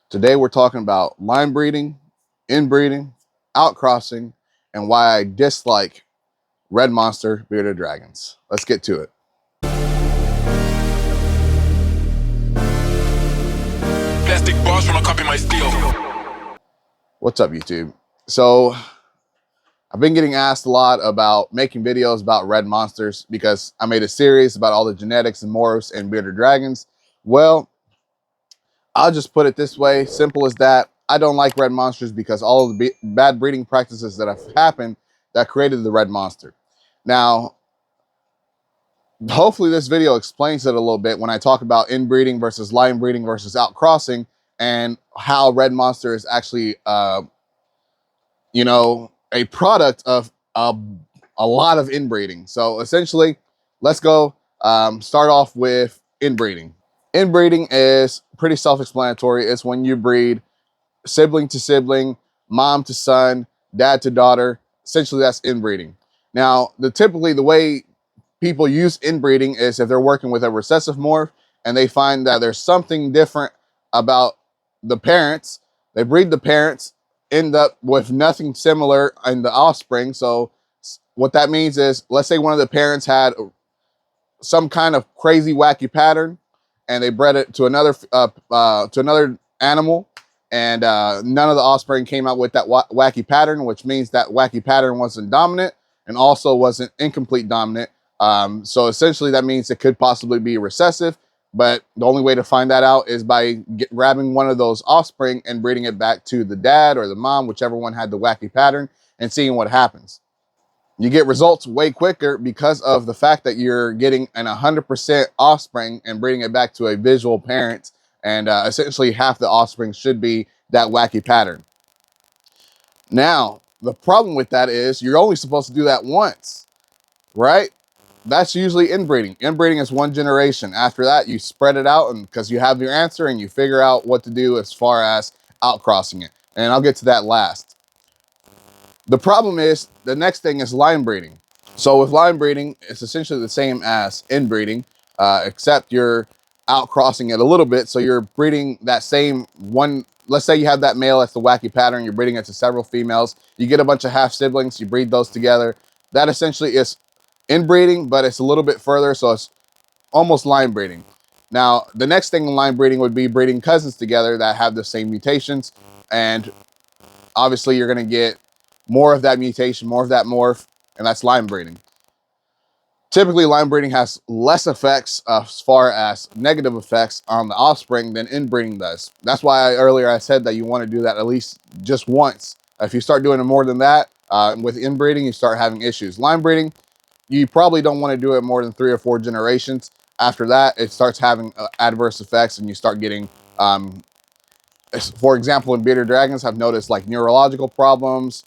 Today we're talking about line breeding, inbreeding, outcrossing, and why I dislike red monster bearded dragons. Let's get to it. Plastic bars wanna copy my steel. What's up, YouTube? So I've been getting asked a lot about making videos about red monsters because I made a series about all the genetics and morphs and bearded dragons. Well, I'll just put it this way, simple as that. I don't like red monsters because all of the bad breeding practices that have happened that created the red monster. Now, hopefully this video explains it a little bit when I talk about inbreeding versus line breeding versus outcrossing and how red monster is actually, a product of a lot of inbreeding. So essentially, let's go start off with inbreeding. Inbreeding is pretty self-explanatory. It's when you breed sibling to sibling, mom to son, dad to daughter. Essentially, that's inbreeding. Now, typically the way people use inbreeding is if they're working with a recessive morph and they find that there's something different about the parents, they breed the parents, end up with nothing similar in the offspring. So what that means is, let's say one of the parents had some kind of crazy wacky pattern and they bred it to another animal, and none of the offspring came out with that wacky pattern, which means that wacky pattern wasn't dominant and also wasn't incomplete dominant. So essentially that means it could possibly be recessive, but the only way to find that out is by grabbing one of those offspring and breeding it back to the dad or the mom, whichever one had the wacky pattern, and seeing what happens. You get results way quicker because of the fact that you're getting an 100% offspring and breeding it back to a visual parent, and essentially half the offspring should be that wacky pattern. Now, the problem with that is you're only supposed to do that once, right? That's usually inbreeding. Inbreeding is one generation. After that, you spread it out, and because you have your answer and you figure out what to do as far as outcrossing it. And I'll get to that last. The problem is the next thing is line breeding. So with line breeding, it's essentially the same as inbreeding, except you're outcrossing it a little bit. So you're breeding that same one. Let's say you have that male, that's the wacky pattern. You're breeding it to several females. You get a bunch of half siblings. You breed those together. That essentially is inbreeding, but it's a little bit further. So it's almost line breeding. Now, the next thing in line breeding would be breeding cousins together that have the same mutations. And obviously you're going to get more of that mutation, more of that morph, and that's line breeding. Typically, line breeding has less effects as far as negative effects on the offspring than inbreeding does. That's why earlier I said that you want to do that at least just once. If you start doing it more than that, with inbreeding, you start having issues. Line breeding, you probably don't want to do it more than 3 or 4 generations. After that, it starts having adverse effects and you start getting, for example, in bearded dragons, I've noticed like neurological problems,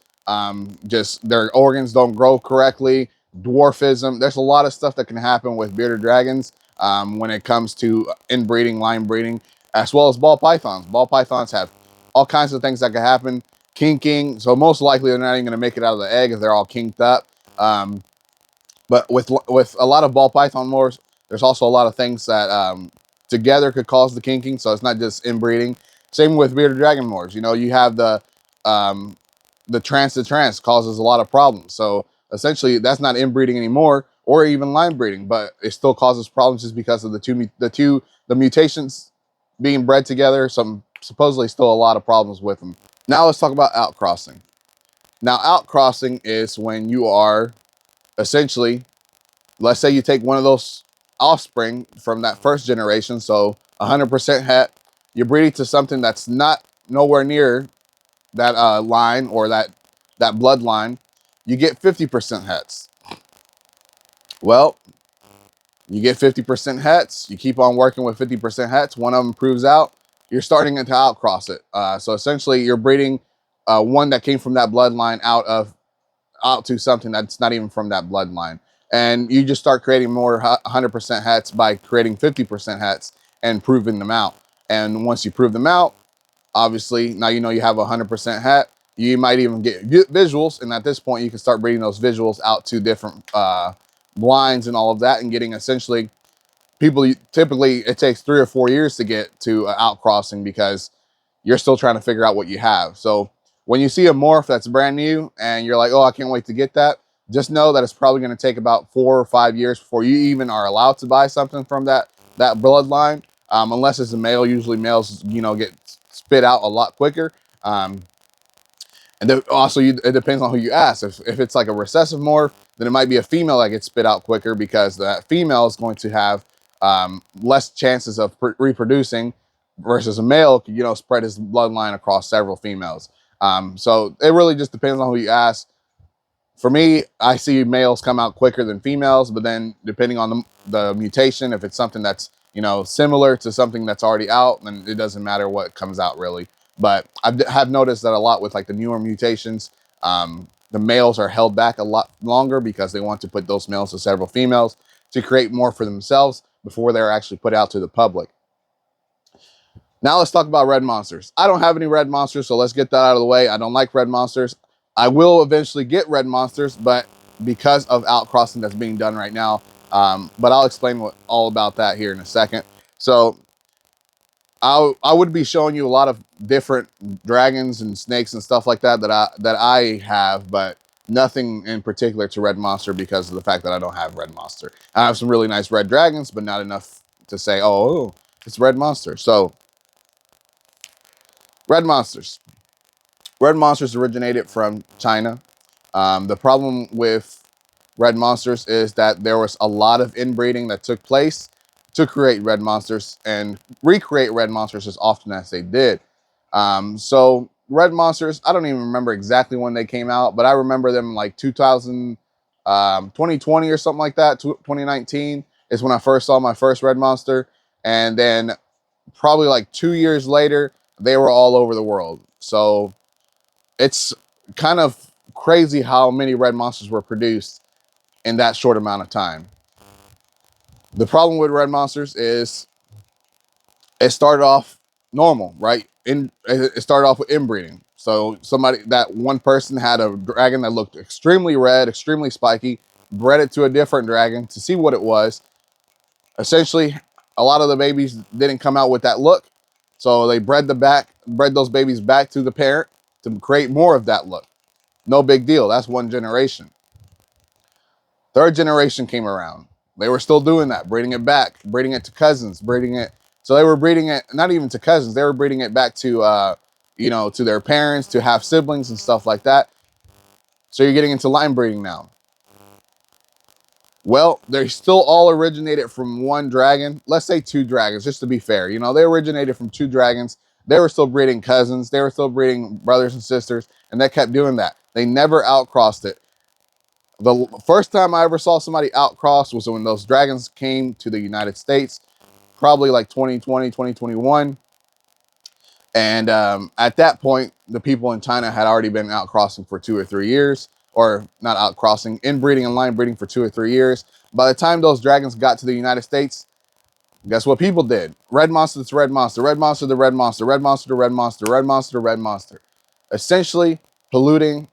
just their organs don't grow correctly, dwarfism. There's a lot of stuff that can happen with bearded dragons when it comes to inbreeding, line breeding, as well as ball pythons. Ball pythons have all kinds of things that can happen. Kinking, so most likely they're not even going to make it out of the egg if they're all kinked up. But with a lot of ball python morphs, there's also a lot of things that together could cause the kinking. So it's not just inbreeding. Same with bearded dragon morphs. You know, you have the trans to trans causes a lot of problems. So essentially, that's not inbreeding anymore, or even line breeding, but it still causes problems just because of the mutations being bred together. Some supposedly still a lot of problems with them. Now let's talk about outcrossing. Now outcrossing is when you are essentially, let's say you take one of those offspring from that first generation, so 100% het, you're breeding to something that's not nowhere near that line or that bloodline, you get 50% hets. Well, you get 50% hets, you keep on working with 50% hets, one of them proves out, you're starting to outcross it. So essentially you're breeding one that came from that bloodline out to something that's not even from that bloodline. And you just start creating more 100% hets by creating 50% hets and proving them out. And once you prove them out, obviously, now you know you have a 100% het. You might even get visuals, and at this point, you can start breeding those visuals out to different blinds and all of that, and getting essentially typically it takes 3 or 4 years to get to outcrossing because you're still trying to figure out what you have. So when you see a morph that's brand new and you're like, oh, I can't wait to get that, just know that it's probably going to take about 4 or 5 years before you even are allowed to buy something from that bloodline, unless it's a male. Usually males, get spit out a lot quicker. And then also, it depends on who you ask. If it's like a recessive morph, then it might be a female that gets spit out quicker because that female is going to have less chances of reproducing versus a male could, spread his bloodline across several females. So it really just depends on who you ask. For me, I see males come out quicker than females, but then depending on the mutation, if it's something that's, similar to something that's already out, then it doesn't matter what comes out really. But I have noticed that a lot with like the newer mutations, the males are held back a lot longer because they want to put those males to several females to create more for themselves before they're actually put out to the public. Now let's talk about red monsters. I don't have any red monsters, so let's get that out of the way. I don't like red monsters. I will eventually get red monsters, but because of outcrossing that's being done right now. But I'll explain all about that here in a second. So I would be showing you a lot of different dragons and snakes and stuff like that that I have, but nothing in particular to red monster because of the fact that I don't have red monster. I have some really nice red dragons, but not enough to say, oh, it's red monster. So red monsters. Red monsters originated from China. The problem with red monsters is that there was a lot of inbreeding that took place to create red monsters and recreate red monsters as often as they did. So red monsters, I don't even remember exactly when they came out, but I remember them like 2020 or something like that. 2019 is when I first saw my first red monster. And then probably like 2 years later, they were all over the world. So it's kind of crazy how many red monsters were produced in that short amount of time. The problem with red monsters is it started off normal, right? It started off with inbreeding. So that one person had a dragon that looked extremely red, extremely spiky, bred it to a different dragon to see what it was. Essentially, a lot of the babies didn't come out with that look. So they bred those babies back to the parent to create more of that look. No big deal. That's one generation. Third generation came around. They were still doing that, breeding it back, breeding it to cousins, breeding it. So they were breeding it, not even to cousins, they were breeding it back to, to their parents, to have siblings and stuff like that. So you're getting into line breeding now. Well, they still all originated from one dragon. Let's say 2 dragons, just to be fair. They originated from 2 dragons. They were still breeding cousins. They were still breeding brothers and sisters, and they kept doing that. They never outcrossed it. The first time I ever saw somebody outcross was when those dragons came to the United States, probably like 2020, 2021. And at that point, the people in China had already been outcrossing for 2 or 3 years, or not outcrossing, inbreeding and line breeding for 2 or 3 years. By the time those dragons got to the United States, guess what people did? Red monster to red monster, red monster to red monster, red monster to red monster, red monster to red monster. Essentially polluting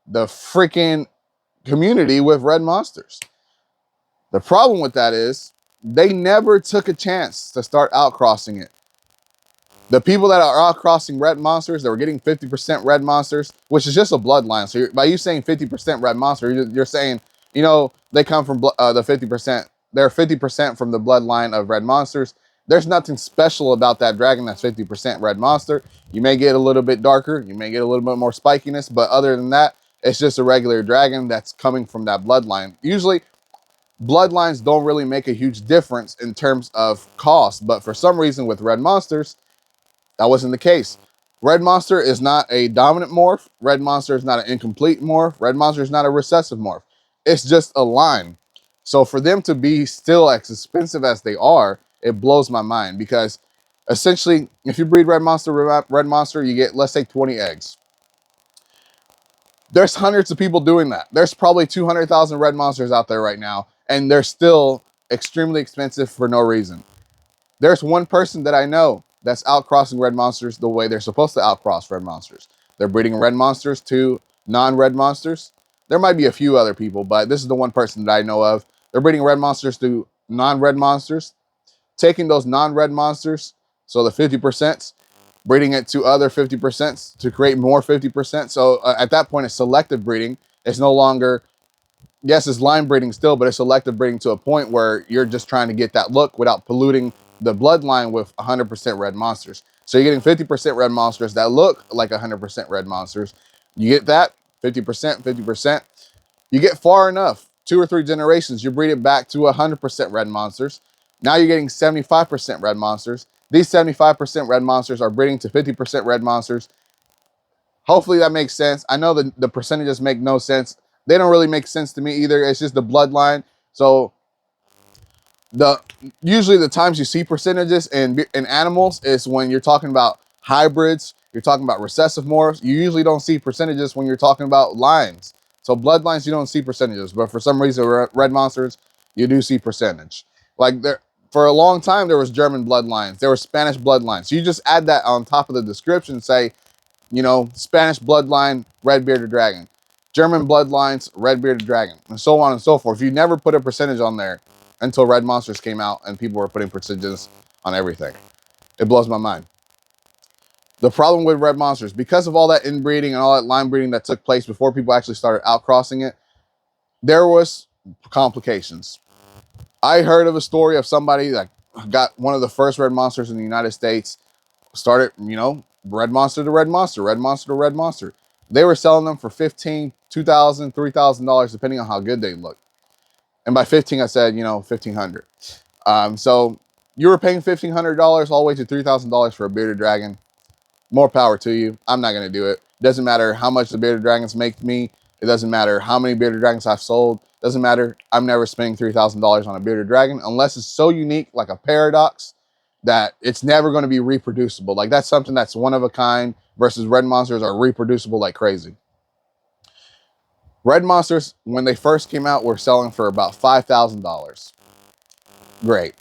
the freaking community with red monsters. The problem with that is they never took a chance to start outcrossing it. The people that are outcrossing red monsters, that were getting 50% red monsters, which is just a bloodline. So by you saying 50% red monster, you're saying, they come from the 50%. They're 50% from the bloodline of red monsters. There's nothing special about that dragon that's 50% red monster. You may get a little bit darker. You may get a little bit more spikiness. But other than that, it's just a regular dragon that's coming from that bloodline. Usually, bloodlines don't really make a huge difference in terms of cost. But for some reason with red monsters, that wasn't the case. Red monster is not a dominant morph. Red monster is not an incomplete morph. Red monster is not a recessive morph. It's just a line. So for them to be still as expensive as they are, it blows my mind because essentially, if you breed red monster, you get, let's say, 20 eggs. There's hundreds of people doing that. There's probably 200,000 red monsters out there right now, and they're still extremely expensive for no reason. There's one person that I know that's outcrossing red monsters the way they're supposed to outcross red monsters. They're breeding red monsters to non-red monsters. There might be a few other people, but this is the one person that I know of. They're breeding red monsters to non-red monsters, taking those non-red monsters, so the 50%, breeding it to other 50% to create more 50%. So at that point, it's selective breeding. It's no longer, yes, it's line breeding still, but it's selective breeding to a point where you're just trying to get that look without polluting the bloodline with 100% red monsters. So you're getting 50% red monsters that look like 100% red monsters. You get that 50%, 50%. You get far enough, 2 or 3 generations, you breed it back to 100% red monsters. Now you're getting 75% red monsters. These 75% red monsters are breeding to 50% red monsters. Hopefully that makes sense. I know the percentages make no sense. They don't really make sense to me either. It's just the bloodline. So usually the times you see percentages in animals is when you're talking about hybrids, you're talking about recessive morphs. You usually don't see percentages when you're talking about lines. So bloodlines, you don't see percentages, but for some reason, red monsters, you do see percentage. Like for a long time, there was German bloodlines, there were Spanish bloodlines. So you just add that on top of the description, say, you know, Spanish bloodline, red bearded dragon, German bloodlines, red bearded dragon, and so on and so forth. You never put a percentage on there until red monsters came out and people were putting percentages on everything. It blows my mind. The problem with red monsters, because of all that inbreeding and all that line breeding that took place before people actually started outcrossing it, there was complications. I heard of a story of somebody that got one of the first red monsters in the United States, started, you know, red monster to red monster, red monster to red monster. They were selling them for $15,000, $2,000, $3,000, depending on how good they looked. And by 15, I said, you know, 1,500. So you were paying $1,500 all the way to $3,000 for a bearded dragon. More power to you. I'm not going to do it. Doesn't matter how much the bearded dragons make me. It doesn't matter how many bearded dragons I've sold. Doesn't matter. I'm never spending $3,000 on a bearded dragon unless it's so unique, like a paradox, that it's never going to be reproducible. Like that's something that's one of a kind versus red monsters are reproducible like crazy. Red monsters, when they first came out, were selling for about $5,000. Great.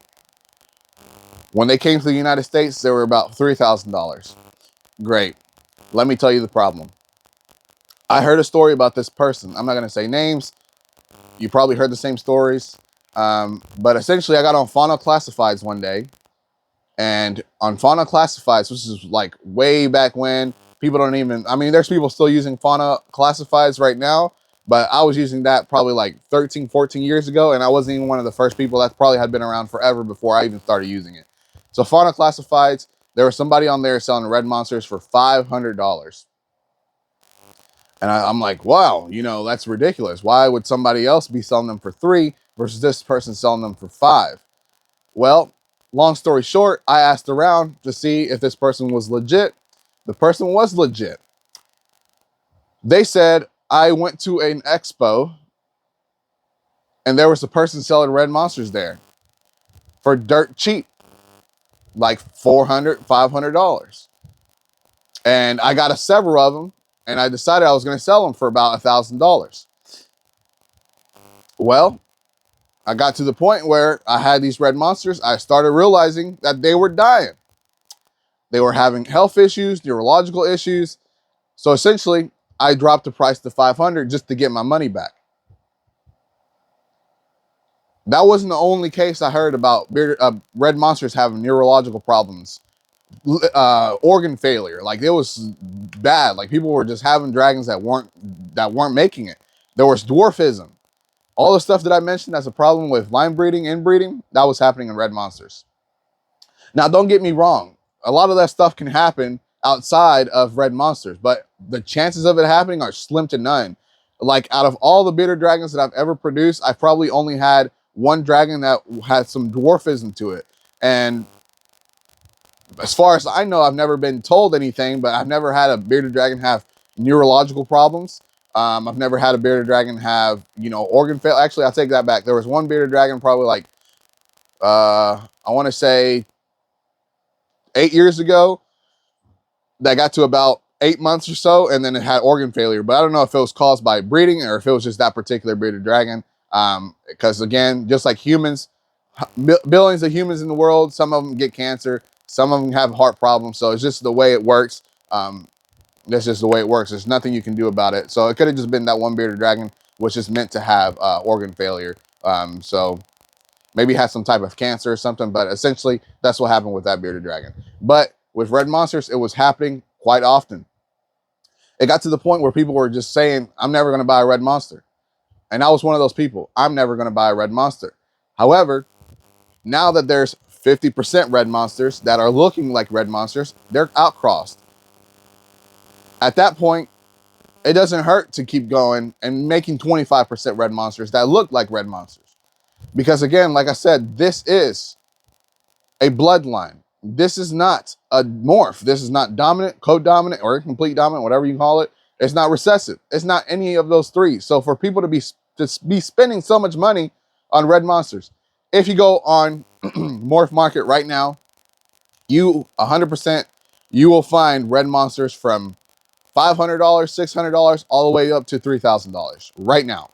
When they came to the United States, they were about $3,000. Great. Let me tell you the problem. I heard a story about this person. I'm not going to say names. You probably heard the same stories. But essentially, I got on Fauna Classifieds one day. And on Fauna Classifieds, which is like way back when, people don't even, I mean, there's people still using Fauna Classifieds right now. But I was using that probably like 13, 14 years ago. And I wasn't even one of the first people. That probably had been around forever before I even started using it. So Fauna Classifieds, there was somebody on there selling red monsters for $500. And I'm like, wow, you know, that's ridiculous. Why would somebody else be selling them for $3 versus this person selling them for $5? Well, long story short, I asked around to see if this person was legit. The person was legit. They said, I went to an expo and there was a person selling red monsters there for dirt cheap, like $400, $500. And I got several of them and I decided I was going to sell them for about $1,000. Well, I got to the point where I had these red monsters. I started realizing that they were dying. They were having health issues, neurological issues. So essentially, I dropped the price to $500 just to get my money back. That wasn't the only case I heard about red monsters having neurological problems, organ failure. Like it was bad. Like people were just having dragons that weren't making it. There was dwarfism. All the stuff that I mentioned that's a problem with line breeding, inbreeding, that was happening in red monsters. Now, don't get me wrong. A lot of that stuff can happen outside of red monsters, but the chances of it happening are slim to none. Like out of all the bearded dragons that I've ever produced, I've probably only had one dragon that had some dwarfism to it. And as far as I know, I've never been told anything, but I've never had a bearded dragon have neurological problems. I've never had a bearded dragon have, you know, organ failure. Actually, I'll take that back. There was one bearded dragon probably like, I want to say 8 years ago that got to about 8 months or so, and then it had organ failure. But I don't know if it was caused by breeding or if it was just that particular bearded dragon. Because again, just like humans, billions of humans in the world, some of them get cancer, some of them have heart problems. So it's just the way it works. That's just the way it works. There's nothing you can do about it. So it could have just been that one bearded dragon was just meant to have organ failure. So maybe it had some type of cancer or something, but essentially that's what happened with that bearded dragon. But with red monsters, it was happening quite often. It got to the point where people were just saying, I'm never going to buy a red monster. And I was one of those people. I'm never going to buy a red monster. However, now that there's 50% red monsters that are looking like red monsters, they're outcrossed. At that point, it doesn't hurt to keep going and making 25% red monsters that look like red monsters. Because again, like I said, this is a bloodline. This is not a morph. This is not dominant, co-dominant, or complete dominant, whatever you call it. It's not recessive. It's not any of those three. So for people to be spending so much money on red monsters, if you go on Morph Market right now, you 100% you will find red monsters from $500, $600, all the way up to $3,000 right now.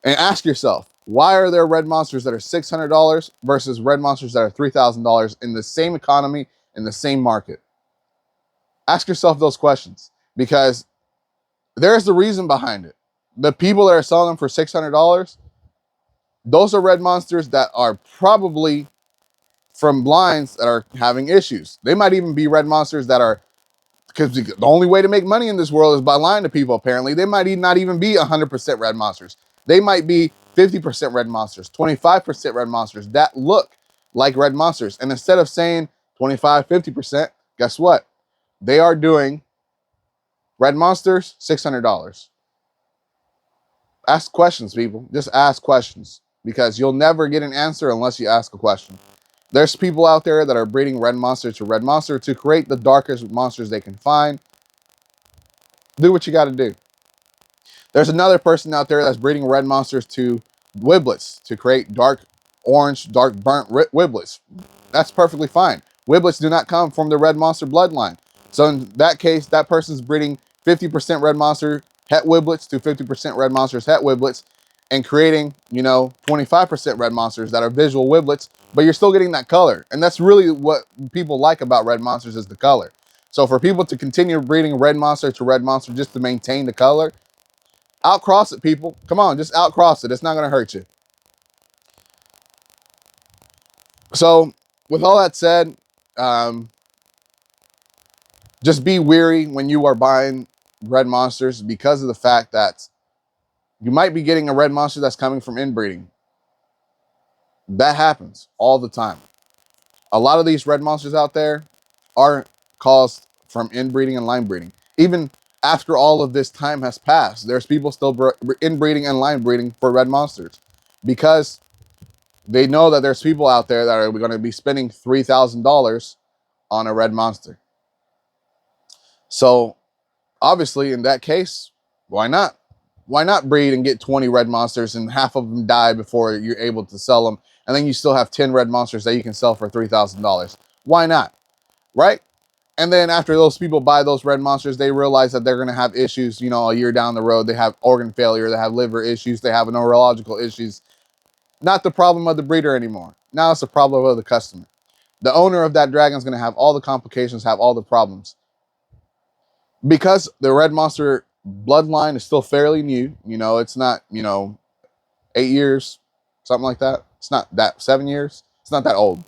And ask yourself, why are there red monsters that are $600 versus red monsters that are $3,000 in the same economy, in the same market? Ask yourself those questions, because there's the reason behind it. The people that are selling them for $600, those are red monsters that are probably from blinds that are having issues. They might even be red monsters that are, because the only way to make money in this world is by lying to people, apparently. They might not even be 100% red monsters. They might be 50% red monsters, 25% red monsters that look like red monsters. And instead of saying 25, 50%, guess what? They are doing red monsters, $600. Ask questions, people. Just ask questions, because you'll never get an answer unless you ask a question. There's people out there that are breeding red monster to red monster to create the darkest monsters they can find. Do what you got to do. There's another person out there that's breeding red monsters to wiblets to create dark orange, dark burnt wiblets. That's perfectly fine. Wiblets do not come from the red monster bloodline. So in that case, that person's breeding 50% red monster het wiblets to 50% red monsters het wiblets, and creating, 25% red monsters that are visual wiblets, but you're still getting that color. And that's really what people like about red monsters, is the color. So for people to continue breeding red monster to red monster just to maintain the color, outcross it, people. Come on, just outcross it. It's not going to hurt you. So with all that said, just be wary when you are buying red monsters, because of the fact that you might be getting a red monster that's coming from inbreeding. That happens all the time. A lot of these red monsters out there are caused from inbreeding and line breeding. Even after all of this time has passed, there's people still inbreeding and line breeding for red monsters, because they know that there's people out there that are going to be spending $3,000 on a red monster. So obviously in that case, why not? Why not breed and get 20 red monsters and half of them die before you're able to sell them, and then you still have 10 red monsters that you can sell for $3,000? Why not? Right? And then after those people buy those red monsters, they realize that they're going to have issues, a year down the road. They have organ failure, they have liver issues, they have neurological issues. Not the problem of the breeder anymore. Now it's the problem of the customer. The owner of that dragon is going to have all the complications, have all the problems. Because the red monster bloodline is still fairly new, it's not, 8 years, something like that. It's not that 7 years. It's not that old.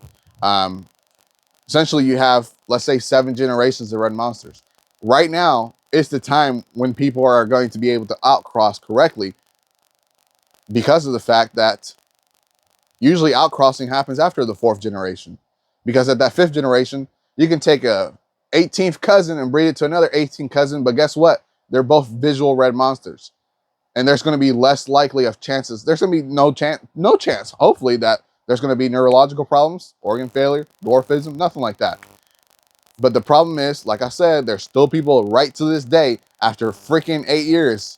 Essentially, you have, let's say, 7 generations of red monsters. Right now is the time when people are going to be able to outcross correctly, because of the fact that usually outcrossing happens after the 4th generation. Because at that 5th generation, you can take a 18th cousin and breed it to another 18th cousin, but guess what? They're both visual red monsters. And there's going to be less likely of chances. There's going to be no chance, hopefully, that there's going to be neurological problems, organ failure, dwarfism, nothing like that. But the problem is, like I said, there's still people right to this day, after freaking 8 years,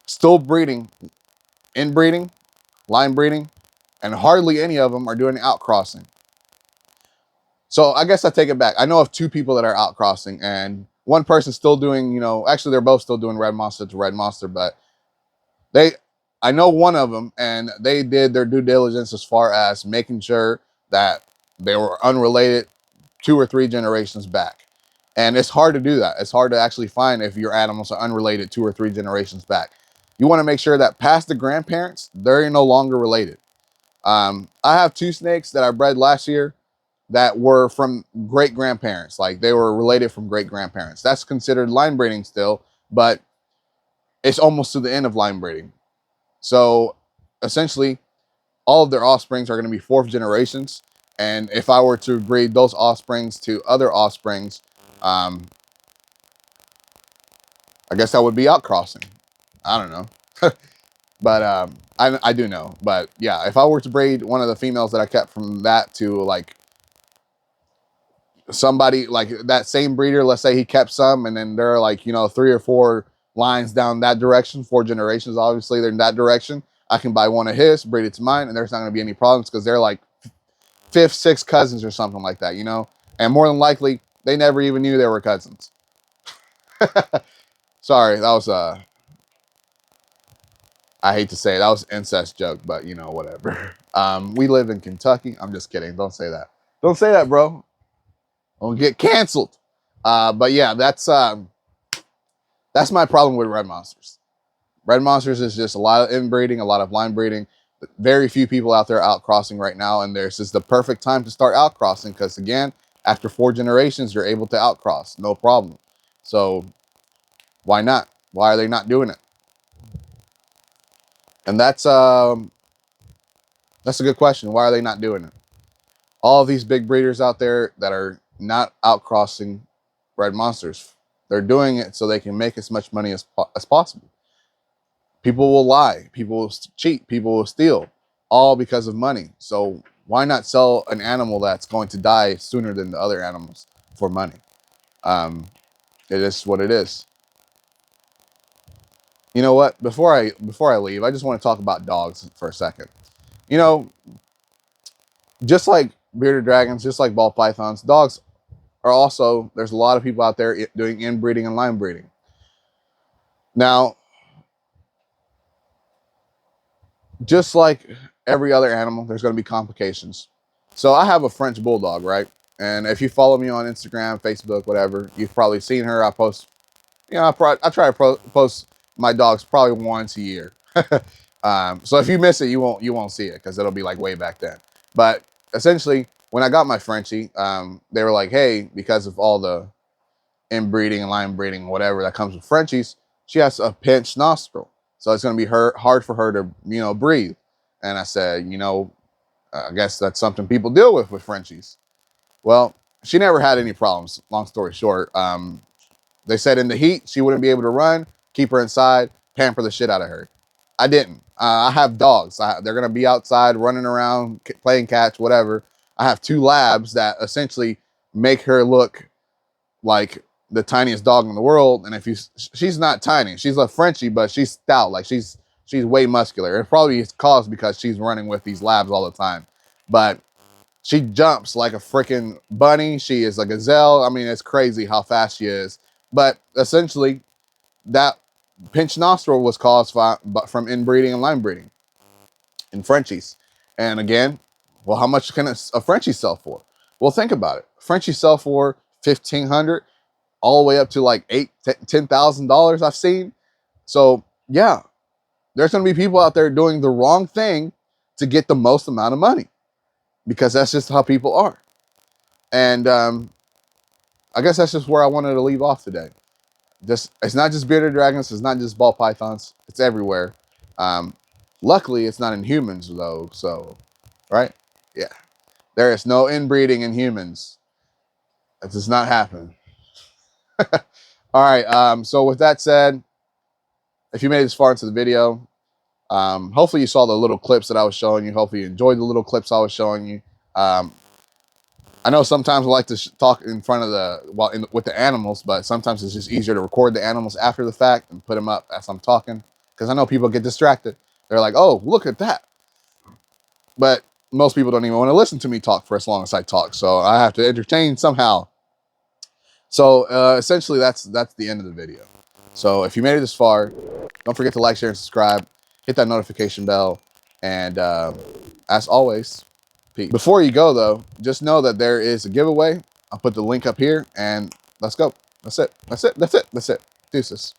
still breeding, inbreeding, line breeding, and hardly any of them are doing outcrossing. So I guess I take it back. I know of 2 people that are outcrossing, and one person's still doing, actually they're both still doing red monster to red monster, but I know one of them, and they did their due diligence as far as making sure that they were unrelated 2 or 3 generations back. And it's hard to do that. It's hard to actually find if your animals are unrelated 2 or 3 generations back. You want to make sure that past the grandparents, they're no longer related. I have 2 snakes that I bred last year that were from great grandparents, like they were related from great grandparents. That's considered line breeding still, but it's almost to the end of line breeding. So essentially, all of their offsprings are going to be fourth generations. And if I were to breed those offsprings to other offsprings, I guess that would be outcrossing. I don't know. But I do know. But yeah, if I were to breed one of the females that I kept from that to like somebody like that same breeder, let's say he kept some and then there are like, you know, 3 or 4 lines down that direction, 4 generations, obviously they're in that direction. I can buy one of his, breed it to mine, and there's not going to be any problems because they're like 5th, 6th cousins or something like that, you know? And more than likely, they never even knew they were cousins. Sorry, that was I hate to say it, that was an incest joke, but you know, whatever. We live in Kentucky. I'm just kidding. Don't say that. Don't say that, bro. I'll get canceled. But yeah, that's my problem with red monsters. Red monsters is just a lot of inbreeding, a lot of line breeding. Very few people out there outcrossing right now, and this is the perfect time to start outcrossing because again, after 4 generations, you're able to outcross, no problem. So why not? Why are they not doing it? And that's a good question. Why are they not doing it? All of these big breeders out there that are not outcrossing red monsters, they're doing it so they can make as much money as possible. People will lie, people will cheat, people will steal, all because of money. So why not sell an animal that's going to die sooner than the other animals for money? It is what it is. You know what? Before I leave, I just want to talk about dogs for a second. You know, just like bearded dragons, just like ball pythons, dogs are also, there's a lot of people out there doing inbreeding and line breeding. Now, just like every other animal, there's going to be complications. So I have a French bulldog, right? And if you follow me on Instagram, Facebook, whatever, you've probably seen her. I post, you know, I try to post my dogs probably once a year. So if you miss it, you won't see it because it'll be like way back then. But essentially, when I got my Frenchie, they were like, hey, because of all the inbreeding and line breeding, whatever that comes with Frenchies, she has a pinched nostril. So it's going to be hard for her to, you know, breathe. And I said, you know, I guess that's something people deal with Frenchies. Well, she never had any problems. Long story short, they said in the heat, she wouldn't be able to run, keep her inside, pamper the shit out of her. I didn't. I have dogs. They're going to be outside running around, playing catch, whatever. I have 2 labs that essentially make her look like the tiniest dog in the world. And she's not tiny. She's a Frenchie, but she's stout. Like she's way muscular. It probably is caused because she's running with these labs all the time. But she jumps like a freaking bunny. She is a gazelle. I mean, it's crazy how fast she is. But essentially, that pinched nostril was caused from inbreeding and line breeding in Frenchies. And again, well, how much can a Frenchie sell for? Well, think about it. Frenchies sell for $1,500 all the way up to like $10,000 I've seen. So yeah, there's going to be people out there doing the wrong thing to get the most amount of money because that's just how people are. And I guess that's just where I wanted to leave off today. It's not just bearded dragons. It's not just ball pythons. It's everywhere. Luckily, it's not in humans though. So, right? Yeah. There is no inbreeding in humans. That does not happen. All right. So with that said, if you made it this far into the video, hopefully you saw the little clips that I was showing you. Hopefully you enjoyed the little clips I was showing you. I know sometimes I like to talk in front of with the animals, but sometimes it's just easier to record the animals after the fact and put them up as I'm talking. Because I know people get distracted. They're like, oh, look at that. But most people don't even want to listen to me talk for as long as I talk. So I have to entertain somehow. So essentially that's the end of the video. So if you made it this far, don't forget to like, share, and subscribe. Hit that notification bell. And as always, peace. Before you go, though, just know that there is a giveaway. I'll put the link up here, and let's go. That's it. That's it. That's it. That's it. Deuces.